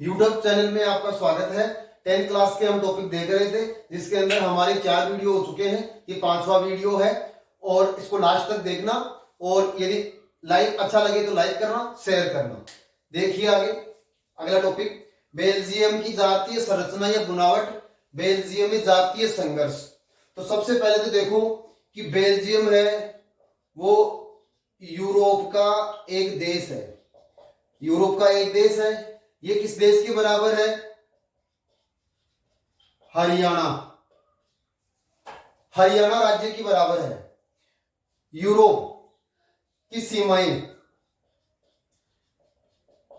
YouTube channel में आपका स्वागत है। 10th क्लास के हम टॉपिक देख रहे थे, जिसके अंदर हमारे 4 वीडियो हो चुके हैं। ये 5वां वीडियो है और इसको लास्ट तक देखना, और यदि लाइक अच्छा लगे तो लाइक करना, शेयर करना। देखिए आगे अगला टॉपिक, बेल्जियम की जातीय संरचना या बनावट, बेल्जियम में जातीय संघर्ष। तो सबसे पहले तो देखो कि बेल्जियम है वो यूरोप का एक देश है। यूरोप का एक देश है। ये किस देश के बराबर है? हरियाणा। हरियाणा राज्य की बराबर है। यूरोप की सीमाएं,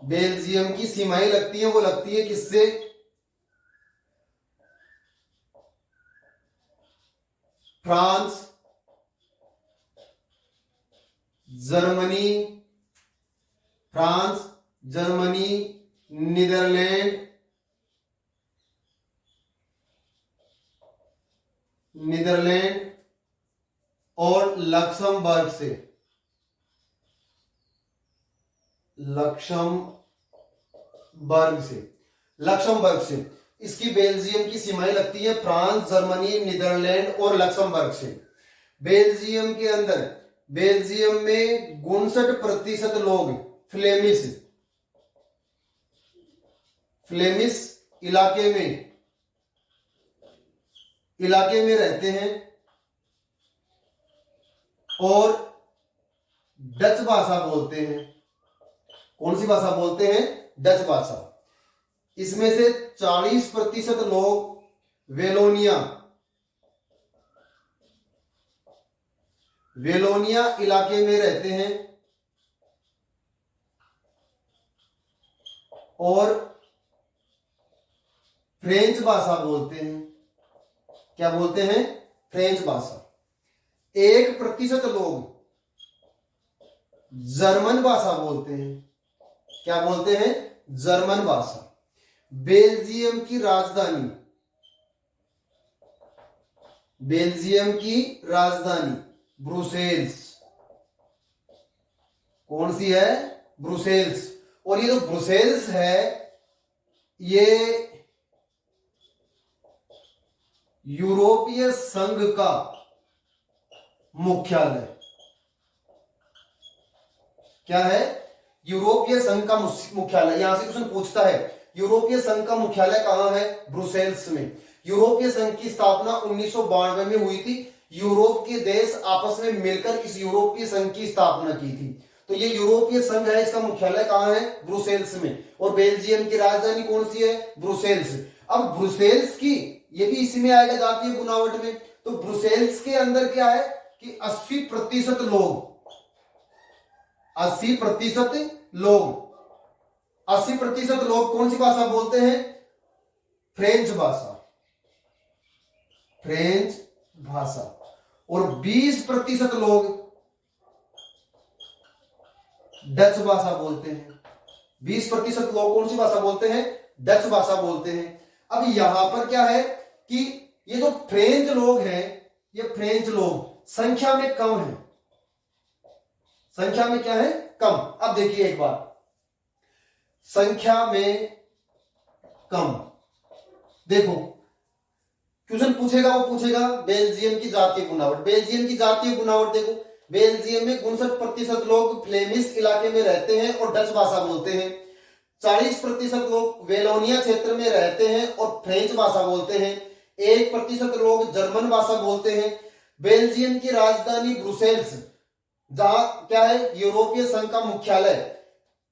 बेल्जियम की सीमाएं लगती हैं, वो लगती है किससे? France, Germany, France, Germany, Netherland, और लक्समबर्ग से। लक्समबर्ग से इसकी बेल्जियम की सीमाएं लगती है फ्रांस, जर्मनी, नीदरलैंड और लक्समबर्ग से। बेल्जियम के अंदर, बेल्जियम में 59% लोग फ्लेमिश इलाके में रहते हैं और डच भाषा बोलते हैं। कौन सी भाषा बोलते हैं? डच भाषा। इसमें से 40% लोग वेलोनिया इलाके में रहते हैं और फ्रेंच भाषा बोलते हैं। क्या बोलते हैं? फ्रेंच भाषा। 1% लोग जर्मन भाषा बोलते हैं। क्या बोलते हैं? जर्मन भाषा। बेल्जियम की राजधानी ब्रुसेल्स। कौन सी है? ब्रुसेल्स। और ये जो ब्रुसेल्स है, ये यूरोपीय संघ का मुख्यालय। क्या है? यूरोपीय संघ का मुख्यालय। यहां से क्वेश्चन पूछता है यूरोपीय संघ का मुख्यालय कहां है? ब्रुसेल्स में। यूरोपीय संघ की स्थापना 1992 में हुई थी। यूरोप के देश आपस में मिलकर इस यूरोपीय संघ की स्थापना की थी। तो ये यूरोपीय संघ है, इसका मुख्यालय कहां है? ब्रुसेल्स में। और बेल्जियम की राजधानी कौन सी है? ब्रुसेल्स। अब ब्रुसेल्स की, ये भी इसी में आएगा जातीय बनावट में। तो ब्रुसेल्स के अंदर क्या है कि 80% लोग 80% लोग कौन सी भाषा बोलते हैं? फ्रेंच भाषा। और 20% लोग डच भाषा बोलते हैं। 20% लोग कौन सी भाषा बोलते हैं? डच भाषा बोलते हैं। अब यहां पर क्या है कि ये जो फ्रेंच लोग हैं, ये फ्रेंच लोग संख्या में कम है। संख्या में क्या है? कम। अब देखिए एक बात, संख्या में कम। देखो क्वेश्चन पूछेगा, वो पूछेगा बेल्जियम की जातीय बनावट। बेल्जियम की जातीय बनावट देखो, बेल्जियम में 59% लोग फ्लेमिश इलाके में रहते हैं और डच भाषा बोलते हैं। 40% लोग वेलोनिया क्षेत्र में रहते हैं और फ्रेंच भाषा बोलते हैं। 1% लोग जर्मन भाषा बोलते हैं। बेल्जियम की राजधानी ब्रुसेल्स, जहां क्या है? यूरोपीय संघ का मुख्यालय।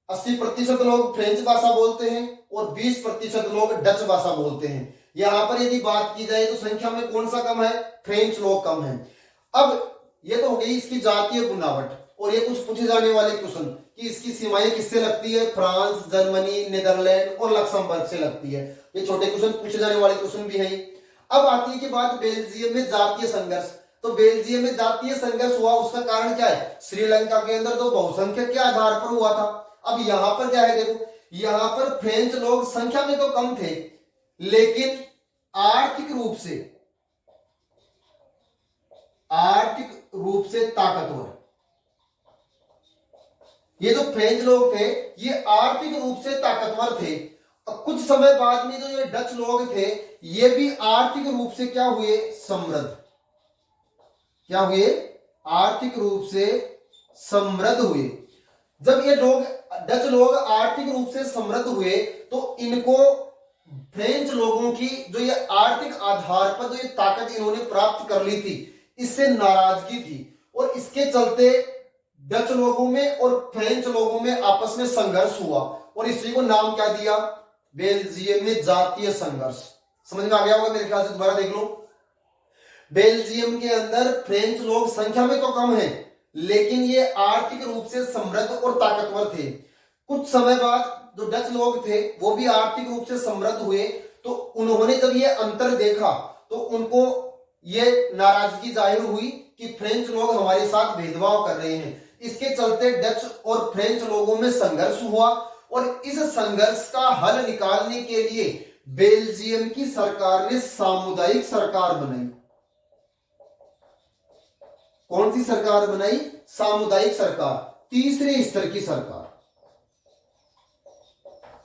80% लोग फ्रेंच भाषा बोलते हैं और 20% लोग डच भाषा बोलते हैं। यहां पर यदि बात की जाए तो संख्या में कौन सा कम है? फ्रेंच लोग कम है। अब ये तो हो गई इसकी जातीय बनावट। और ये कुछ पूछे जाने वाले क्वेश्चन कि इसकी सीमाएं किससे लगती है? फ्रांस, जर्मनी, नीदरलैंड और लक्समबर्ग से लगती है। ये छोटे क्वेश्चन पूछे जाने वाले क्वेश्चन भी हैं। अब आती है कि बात बेल्जियम में जातीय संघर्ष। तो बेल्जियम में जातीय संघर्ष हुआ, उसका कारण क्या है? श्रीलंका के अंदर तो बहुसंख्यक के आधार पर हुआ था। अब यहां पर क्या है? देखो यहां पर फ्रेंच लोग संख्या में तो कम थे, लेकिन आर्थिक रूप से ताकतवर। ये जो फ्रेंच लोग थे, ये आर्थिक रूप से ताकतवर थे। कुछ समय बाद में जो ये डच लोग थे ये भी आर्थिक रूप से क्या हुए, समृद्ध। क्या हुए, आर्थिक रूप से समृद्ध हुए। जब ये लोग डच लोग आर्थिक रूप से समृद्ध हुए तो इनको फ्रेंच लोगों की जो ये आर्थिक आधार पर जो ये ताकत इन्होंने प्राप्त कर ली थी, इससे नाराजगी थी और इसके चलते डच लोगों में और फ्रेंच लोगों में आपस में संघर्ष हुआ और इसी को नाम क्या दिया, बेल्जियम में जातीय संघर्ष। समझ में आ गया होगा मेरे ख्याल से, दोबारा देख लो। बेल्जियम के अंदर फ्रेंच लोग संख्या में तो कम है लेकिन ये आर्थिक रूप से समृद्ध और ताकतवर थे। कुछ समय बाद जो डच लोग थे वो भी आर्थिक रूप से समृद्ध हुए तो उन्होंने जब ये अंतर देखा तो उनको ये नाराजगी जाहिर हुई कि फ्रेंच लोग हमारे साथ भेदभाव कर रहे हैं। इसके चलते डच और फ्रेंच लोगों में संघर्ष हुआ और इस संघर्ष का हल निकालने के लिए बेल्जियम की सरकार ने सामुदायिक सरकार बनाई। कौन सी सरकार बनाई, सामुदायिक सरकार, तीसरे स्तर की सरकार,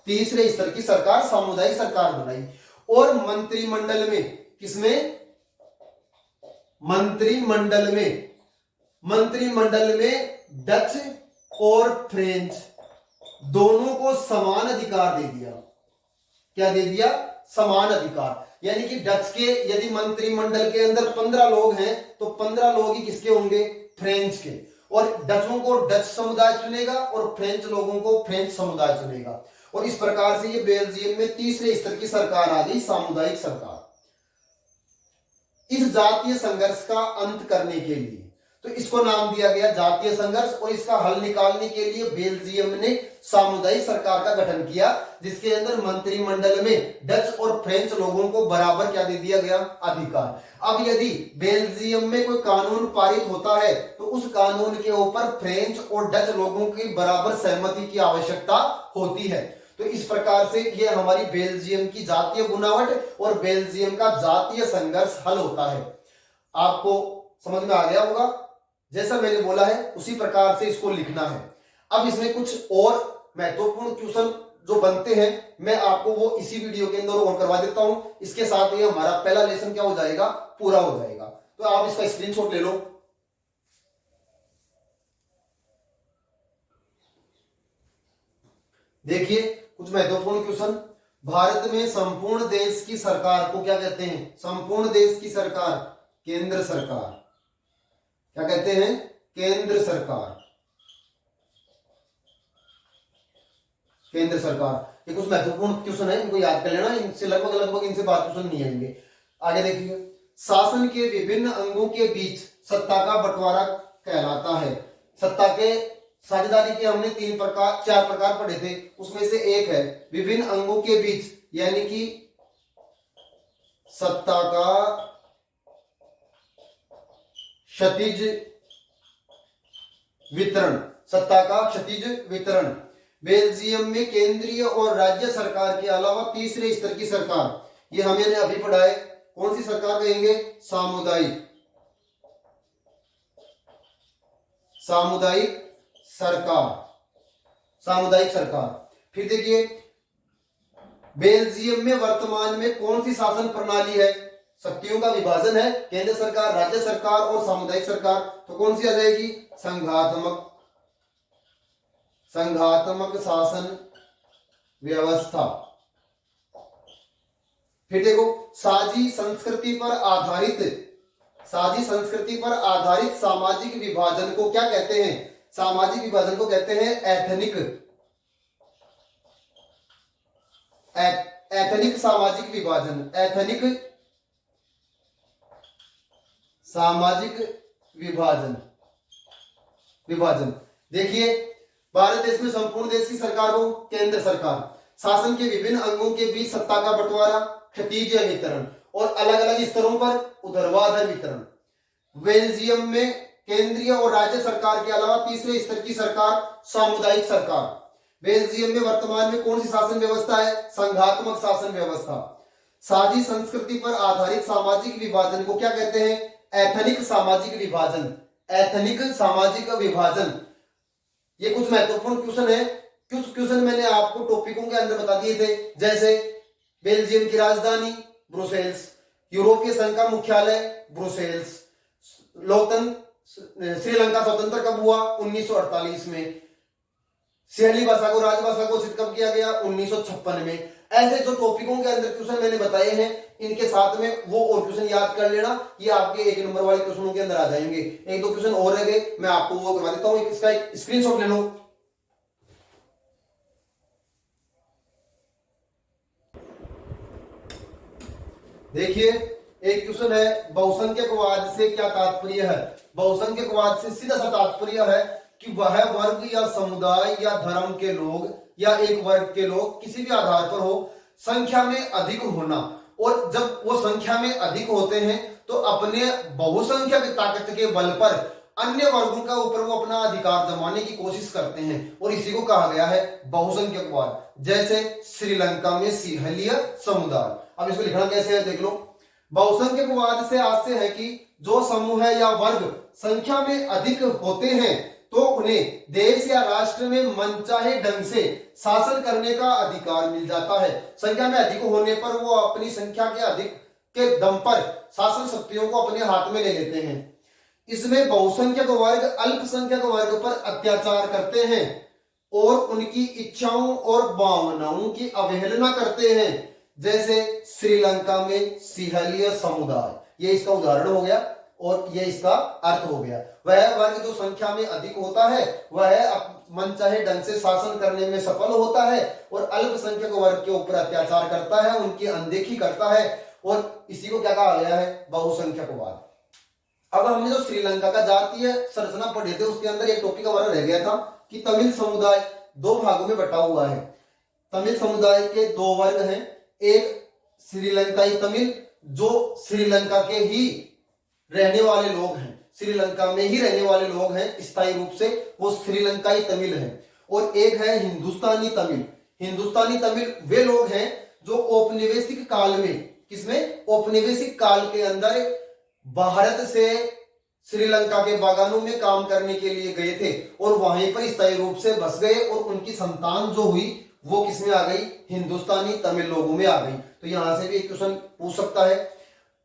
तीसरे स्तर की सरकार सामुदायिक सरकार बनाई। और मंत्रिमंडल में, किसमें, मंत्रिमंडल में डच और फ्रेंच दोनों को समान अधिकार दे दिया। क्या दे दिया, समान अधिकार। यानी कि डच के यदि मंत्रिमंडल के अंदर 15 लोग हैं तो 15 लोग ही किसके होंगे, फ्रेंच के, और डचों को डच समुदाय चुनेगा और फ्रेंच लोगों को फ्रेंच समुदाय चुनेगा। और इस प्रकार से ये बेल्जियम में तीसरे स्तर की सरकार आ गई, सामुदायिक सरकार। इस जातीय संघर्ष का अंत करने के लिए तो इसको नाम दिया गया जातीय संघर्ष और इसका हल निकालने के लिए बेल्जियम ने सामुदायिक सरकार का गठन किया जिसके अंदर मंत्रिमंडल में डच और फ्रेंच लोगों को बराबर क्या दे दिया गया, अधिकार। अब यदि बेल्जियम में कोई कानून पारित होता है तो उस कानून के ऊपर फ्रेंच और डच लोगों की बराबर सहमति की आवश्यकता होती है। तो इस प्रकार से ये हमारी बेल्जियम की जातीय बुनावट और बेल्जियम का जातीय संघर्ष हल होता है। आपको समझ में आ गया होगा, जैसा मैंने बोला है उसी प्रकार से इसको लिखना है। अब इसमें कुछ और महत्वपूर्ण क्वेश्चन जो बनते हैं मैं आपको वो इसी वीडियो के अंदर और करवा देता हूं। इसके साथ ही हमारा पहला लेसन क्या हो जाएगा, पूरा हो जाएगा। तो आप इसका स्क्रीनशॉट ले लो। देखिए कुछ महत्वपूर्ण क्वेश्चन। भारत में संपूर्ण देश की सरकार को क्या कहते हैं, संपूर्ण देश की सरकार, केंद्र सरकार। क्या कहते हैं, केंद्र सरकार, केंद्र सरकार। ये कुछ महत्वपूर्ण क्वेश्चन है, इनको याद कर लेना, इनसे लगभग इनसे बात क्वेश्चन नहीं आएंगे। आगे देखिए, शासन के विभिन्न अंगों के बीच सत्ता का बंटवारा कहलाता है। सत्ता के साझेदारी के हमने 4 प्रकार पढ़े थे, उसमें से एक है विभिन्न अंगों के बीच, यानी कि सत्ता का क्षितिज वितरण, सत्ता का क्षितिज वितरण। बेल्जियम में केंद्रीय और राज्य सरकार के अलावा तीसरे स्तर की सरकार, ये हमने अभी पढ़ा है, कौन सी सरकार कहेंगे, सामुदायिक, सामुदायिक सरकार, सामुदायिक सरकार। फिर देखिए बेल्जियम में वर्तमान में कौन सी शासन प्रणाली है, शक्तियों का विभाजन है, केंद्र सरकार, राज्य सरकार और सामुदायिक सरकार। तो कौन सी आ जाएगी, संघात्मक, संघात्मक शासन व्यवस्था। फिर देखो साझी संस्कृति पर आधारित, साझी संस्कृति पर आधारित सामाजिक विभाजन को क्या कहते हैं, सामाजिक विभाजन को कहते हैं एथनिक, एथनिक सामाजिक विभाजन, एथनिक सामाजिक विभाजन, विभाजन। देखिए भारत देश में संपूर्ण देश की सरकार को केंद्र सरकार, शासन के विभिन्न अंगों के बीच सत्ता का बंटवारा, क्षितिज वितरण और अलग अलग स्तरों पर ऊर्ध्वाधर वितरण। बेल्जियम में केंद्रीय और राज्य सरकार के अलावा तीसरे स्तर की सरकार, सामुदायिक सरकार। बेल्जियम में वर्तमान में कौन सी शासन व्यवस्था है, संघात्मक शासन व्यवस्था। साझी संस्कृति पर आधारित सामाजिक विभाजन को क्या कहते हैं, एथनिक सामाजिक विभाजन, एथनिक सामाजिक विभाजन। ये कुछ महत्वपूर्ण क्वेश्चन है, कुछ क्वेश्चन मैंने आपको टॉपिकों के अंदर बता दिए थे, जैसे बेल्जियम की राजधानी ब्रुसेल्स, यूरोपीय संघ का मुख्यालय ब्रुसेल्स, लोकतंत्र श्रीलंका स्वतंत्र कब हुआ 1948 में, सिंहली भाषा को राजभाषा घोषित कब किया गया 1956 में। ऐसे जो टॉपिकों के अंदर क्वेश्चन मैंने बताए हैं, इनके साथ में वो और क्वेश्चन याद कर लेना, ये आपके 1 नंबर वाले क्वेश्चनों के अंदर आ जाएंगे। 1-2 क्वेश्चन और रह गए, मैं आपको वो करवा देता हूं, इसका एक स्क्रीनशॉट ले लो। देखिए एक क्वेश्चन है, बहुसंख्यकवाद से क्या तात्पर्य है। बहुसंख्यकवाद से सीधा सा तात्पर्य है कि वह वर्ग या समुदाय या धर्म के लोग या एक वर्ग के लोग किसी भी आधार पर हो, संख्या में अधिक होना, और जब वो संख्या में अधिक होते हैं तो अपने बहुसंख्यक ताकत के बल पर अन्य वर्गों का ऊपर वो अपना अधिकार जमाने की कोशिश करते हैं, और इसी को कहा गया है बहुसंख्यकवाद। जैसे श्रीलंका में सिंहलीय समुदाय। अब इसको लिखना कैसे है देख लो। बहुसंख्यकवाद से आशय है कि जो समूह या वर्ग संख्या में अधिक होते हैं तो उन्हें देश या राष्ट्र में मनचाहे ढंग से शासन करने का अधिकार मिल जाता है। संख्या में अधिक होने पर वो अपनी संख्या के अधिक के दम पर शासन शक्तियों को अपने हाथ में ले लेते हैं। इसमें बहुसंख्यक वर्ग अल्पसंख्यक वर्ग पर अत्याचार करते हैं और उनकी इच्छाओं और भावनाओं की अवहेलना करते हैं, जैसे श्रीलंका में सिंहलीय समुदाय, ये इसका उदाहरण हो गया और ये इसका अर्थ हो गया। वह वर्ग जो संख्या में अधिक होता है वह मनचाहे ढंग से शासन करने में सफल होता है और अल्पसंख्यक वर्ग के ऊपर अत्याचार करता है, उनकी अनदेखी करता है, और इसी को क्या कहा गया है बहुसंख्यकवाद। अब हमने जो श्रीलंका का जातीय संरचना पढ़े थे उसके अंदर एक टॉपिक हमारा रह गया था कि तमिल समुदाय 2 भागों में बटा हुआ है। तमिल समुदाय के 2 वर्ग हैं, एक श्रीलंकाई तमिल जो श्रीलंका के ही रहने वाले लोग हैं, श्रीलंका में ही रहने वाले लोग हैं स्थायी रूप से, वो श्रीलंकाई तमिल हैं, और एक है हिंदुस्तानी तमिल। हिंदुस्तानी तमिल वे लोग हैं जो औपनिवेशिक काल में, किसमें औपनिवेशिक काल के अंदर भारत से श्रीलंका के बागानों में काम करने के लिए गए थे और वहीं पर स्थायी रूप से बस गए, और उनकी संतान जो हुई वो किसमें आ गई, हिंदुस्तानी तमिल लोगों में आ गई। तो यहां से भी एक क्वेश्चन पूछ सकता है।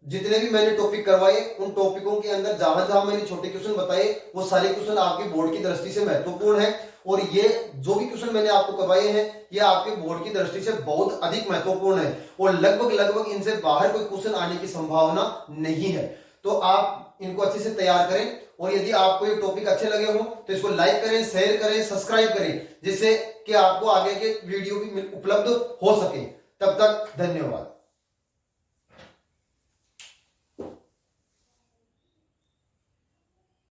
जितने भी मैंने टॉपिक करवाए उन टॉपिकों के अंदर जहां जहां मैंने छोटे क्वेश्चन बताए वो सारे क्वेश्चन आपके बोर्ड की दृष्टि से महत्वपूर्ण है, और ये जो भी क्वेश्चन मैंने आपको करवाए हैं ये आपके बोर्ड की दृष्टि से बहुत अधिक महत्वपूर्ण है, और लगभग इनसे बाहर कोई क्वेश्चन आने की संभावना नहीं है। तो आप इनको अच्छे से तैयार करें, और यदि आपको ये टॉपिक अच्छे लगे हो तो इसको लाइक करें, शेयर करें, सब्सक्राइब करें, जिससे कि आपको आगे के वीडियो भी उपलब्ध हो सके। तब तक धन्यवाद।